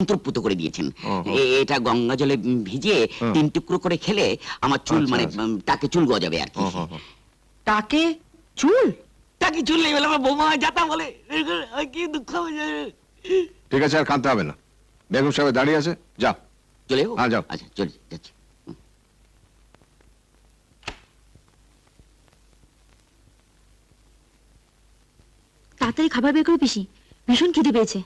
অন্তর্ভুক্ত করে দিয়েছেন। ওহো। এটা গঙ্গা জলে ভিজিয়ে 3 টুকরো করে খেলে আমার চুল আচ্ছা, মানে আচ্ছা। টাকে চুল গজাবে আর কি। ওহো। তাকে চুল? টাকে চুল নেই বলে আমার বৌমা যাতা বলে, কি দুঃখ হয়ে। ঠিক আছে, আর কাঁদতে হবে না। বেগম সাহেব দাঁড়িয়ে আছে, যাও। চলে যাবো? হ্যাঁ, যাও। আচ্ছা চলে যাচ্ছি। তাড়াতাড়ি খাবার বের করে পিসি, ভীষণ খিদে পেয়েছে।